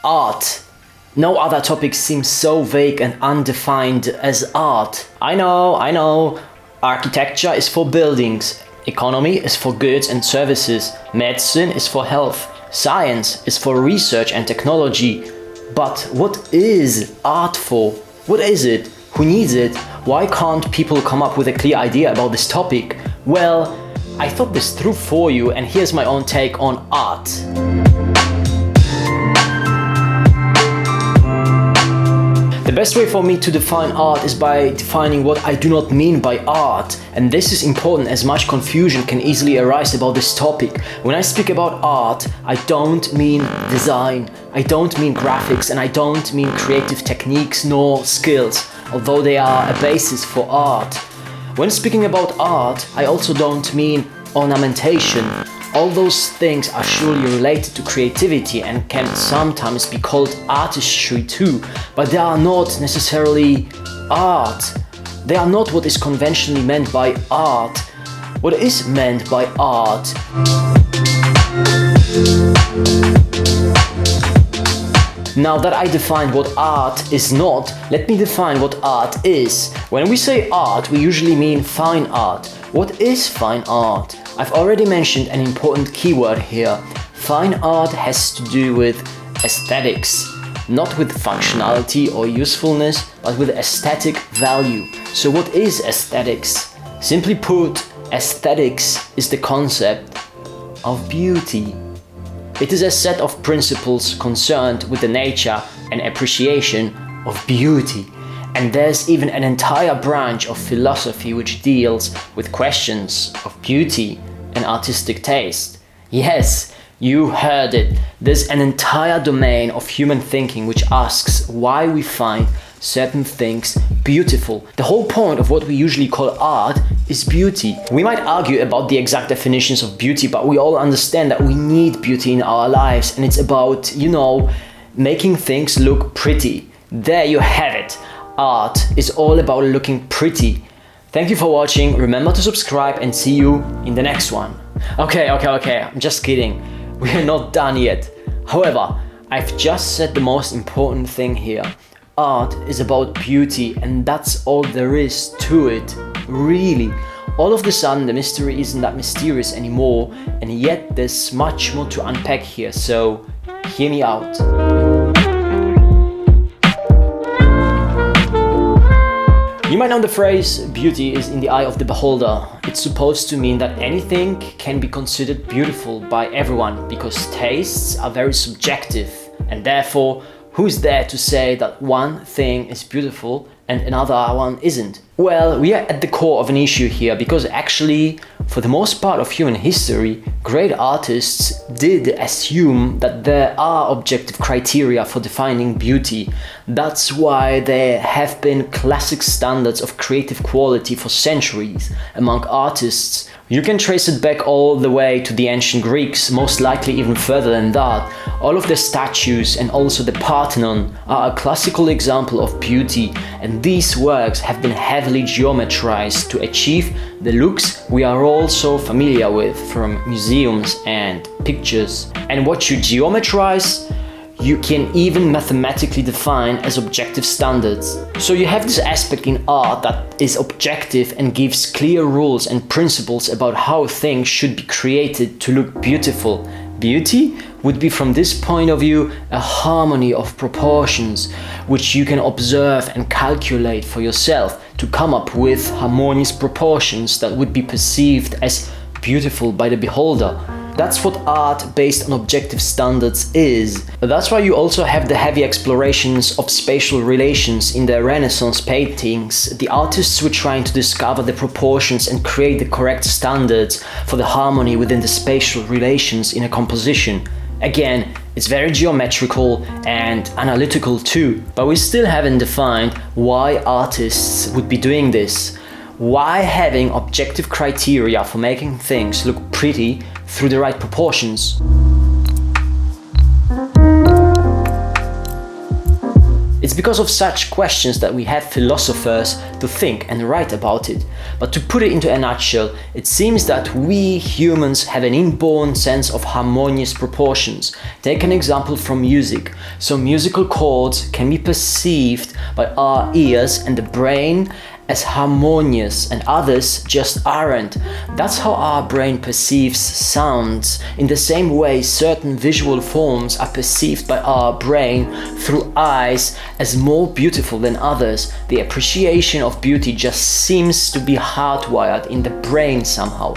Art. No other topic seems so vague and undefined as art. I know. Architecture is for buildings. Economy is for goods and services. Medicine is for health. Science is for research and technology. But what is art for? What is it? Who needs it? Why can't people come up with a clear idea about this topic? Well, I thought this through for you, and here's my own take on art. The best way for me to define art is by defining what I do not mean by art, and this is important as much confusion can easily arise about this topic. When I speak about art, I don't mean design, I don't mean graphics, and I don't mean creative techniques nor skills, although they are a basis for art. When speaking about art, I also don't mean ornamentation. All those things are surely related to creativity and can sometimes be called artistry too, but they are not necessarily art. They are not what is conventionally meant by art. What is meant by art? Now that I defined what art is not, let me define what art is. When we say art, we usually mean fine art. What is fine art? I've already mentioned an important keyword here. Fine art has to do with aesthetics, not with functionality or usefulness, but with aesthetic value. So what is aesthetics? Simply put, aesthetics is the concept of beauty. It is a set of principles concerned with the nature and appreciation of beauty. And there's even an entire branch of philosophy which deals with questions of beauty and artistic taste. Yes, you heard it. There's an entire domain of human thinking which asks why we find certain things beautiful. The whole point of what we usually call art is beauty. We might argue about the exact definitions of beauty, but we all understand that we need beauty in our lives, and it's about, making things look pretty. There you have it. Art is all about looking pretty. Thank you for watching. Remember to subscribe and see you in the next one. Okay, I'm just kidding. We are not done yet. However, I've just said the most important thing here. Art is about beauty, and that's all there is to it. Really. All of a sudden, the mystery isn't that mysterious anymore, and yet there's much more to unpack here, so hear me out. You might know the phrase, beauty is in the eye of the beholder. It's supposed to mean that anything can be considered beautiful by everyone, because tastes are very subjective, and therefore, who's there to say that one thing is beautiful and another one isn't? Well, we are at the core of an issue here, because actually, for the most part of human history, great artists did assume that there are objective criteria for defining beauty. That's why there have been classic standards of creative quality for centuries among artists. You can trace it back all the way to the ancient Greeks, most likely even further than that. All of the statues and also the Parthenon are a classical example of beauty, and these works have been heavily geometrized to achieve the looks we are all so familiar with from museums and pictures. And what you geometrize, you can even mathematically define as objective standards. So you have this aspect in art that is objective and gives clear rules and principles about how things should be created to look beautiful. Beauty would be, from this point of view, a harmony of proportions, which you can observe and calculate for yourself to come up with harmonious proportions that would be perceived as beautiful by the beholder. That's what art based on objective standards is. That's why you also have the heavy explorations of spatial relations in the Renaissance paintings. The artists were trying to discover the proportions and create the correct standards for the harmony within the spatial relations in a composition. Again, it's very geometrical and analytical too, but we still haven't defined why artists would be doing this. Why having objective criteria for making things look pretty through the right proportions? It's It's because of such questions that we have philosophers to think and write about it. But to put it into a nutshell, it seems that we humans have an inborn sense of harmonious proportions. Take an example from music. So musical chords can be perceived by our ears and the brain as harmonious, and others just aren't. That's how our brain perceives sounds. In the same way, certain visual forms are perceived by our brain through eyes as more beautiful than others. The appreciation of beauty just seems to be hardwired in the brain somehow.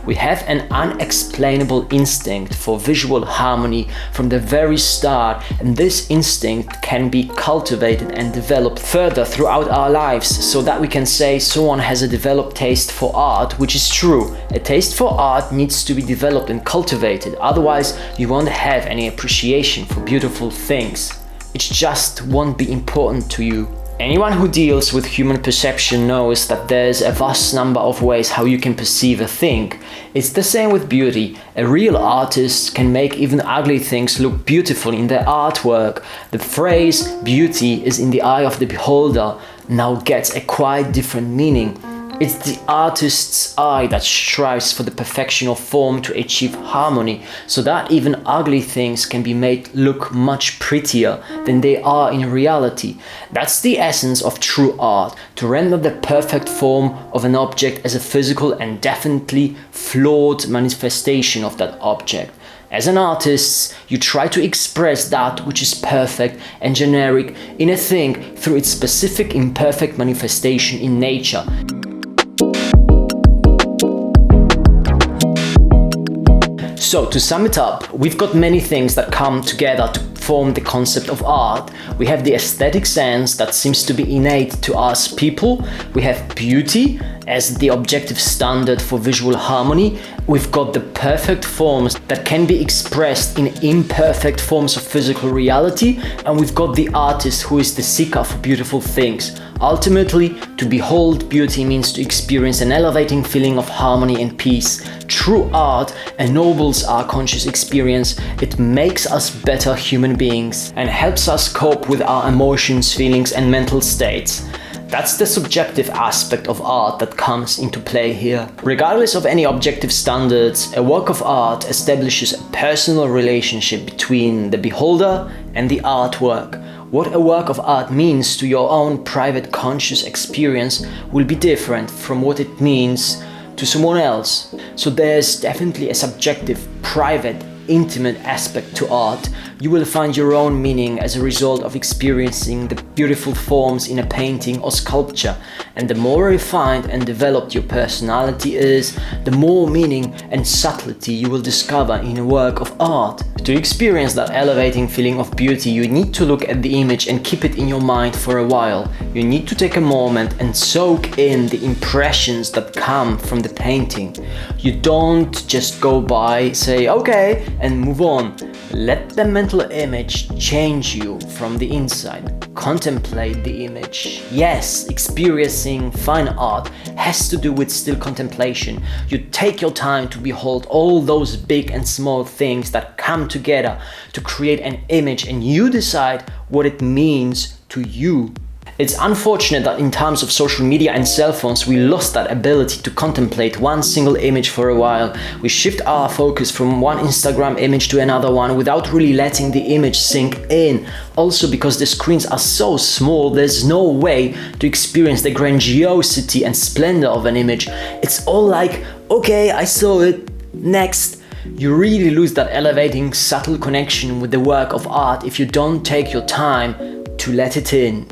We have an unexplainable instinct for visual harmony from the very start, and this instinct can be cultivated and developed further throughout our lives, so that we can say someone has a developed taste for art, which is true. A taste for art needs to be developed and cultivated, otherwise you won't have any appreciation for beautiful things. It just won't be important to you. Anyone who deals with human perception knows that there's a vast number of ways how you can perceive a thing. It's the same with beauty. A real artist can make even ugly things look beautiful in their artwork. The phrase "beauty is in the eye of the beholder" now gets a quite different meaning. It's the artist's eye that strives for the perfection of form to achieve harmony, so that even ugly things can be made look much prettier than they are in reality. That's the essence of true art, to render the perfect form of an object as a physical and definitely flawed manifestation of that object. As an artist, you try to express that which is perfect and generic in a thing through its specific imperfect manifestation in nature. So to sum it up, we've got many things that come together to form the concept of art. We have the aesthetic sense that seems to be innate to us people. We have beauty as the objective standard for visual harmony. We've got the perfect forms that can be expressed in imperfect forms of physical reality. And we've got the artist who is the seeker for beautiful things. Ultimately, to behold beauty means to experience an elevating feeling of harmony and peace. True art ennobles our conscious experience. It makes us better human beings and helps us cope with our emotions, feelings, and mental states. That's the subjective aspect of art that comes into play here. Regardless of any objective standards, a work of art establishes a personal relationship between the beholder and the artwork. What a work of art means to your own private conscious experience will be different from what it means to someone else. So there's definitely a subjective, private, intimate aspect to art. You will find your own meaning as a result of experiencing the beautiful forms in a painting or sculpture. And the more refined and developed your personality is, the more meaning and subtlety you will discover in a work of art. To experience that elevating feeling of beauty, you need to look at the image and keep it in your mind for a while. You need to take a moment and soak in the impressions that come from the painting. You don't just go by, say okay, and move on. Let the mental image change you from the inside. Contemplate the image. Yes, experiencing fine art has to do with still contemplation. You take your time to behold all those big and small things that come together to create an image, and you decide what it means to you. It's unfortunate that in times of social media and cell phones, we lost that ability to contemplate one single image for a while. We shift our focus from one Instagram image to another one without really letting the image sink in. Also, because the screens are so small, there's no way to experience the grandiosity and splendor of an image. It's all like, okay, I saw it, next. You really lose that elevating, subtle connection with the work of art if you don't take your time to let it in.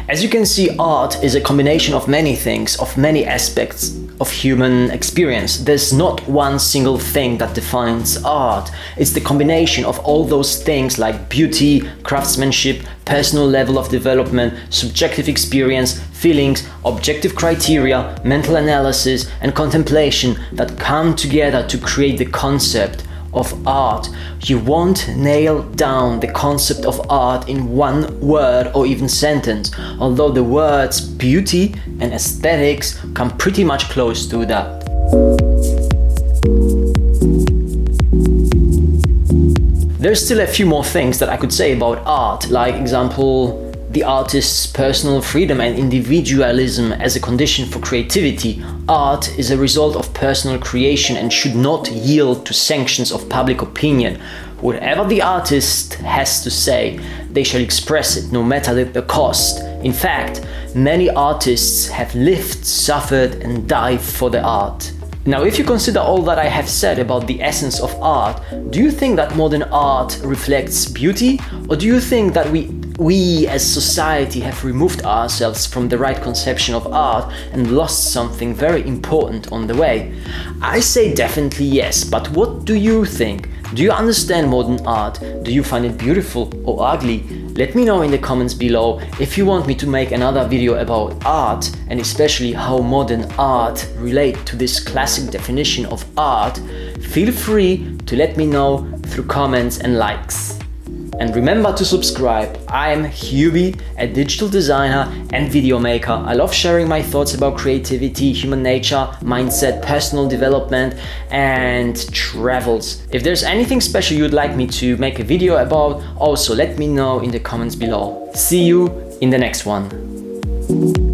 As you can see, art is a combination of many things, of many aspects of human experience. There's not one single thing that defines art. It's the combination of all those things like beauty, craftsmanship, personal level of development, subjective experience, feelings, objective criteria, mental analysis, and contemplation that come together to create the concept of art. You won't nail down the concept of art in one word or even sentence, although the words beauty and aesthetics come pretty much close to that. There's still a few more things that I could say about art, like example, the artist's personal freedom and individualism as a condition for creativity. Art is a result of personal creation and should not yield to sanctions of public opinion. Whatever the artist has to say, they shall express it, no matter the cost. In fact, many artists have lived, suffered, and died for the art. Now, if you consider all that I have said about the essence of art, do you think that modern art reflects beauty? Or do you think that we as society have removed ourselves from the right conception of art and lost something very important on the way? I say definitely yes, but what do you think? Do you understand modern art? Do you find it beautiful or ugly? Let me know in the comments below. If you want me to make another video about art and especially how modern art relate to this classic definition of art, feel free to let me know through comments and likes. And remember to subscribe. I'm Hubi, a digital designer and video maker. I love sharing my thoughts about creativity, human nature, mindset, personal development, and travels. If there's anything special you'd like me to make a video about, also let me know in the comments below. See you in the next one.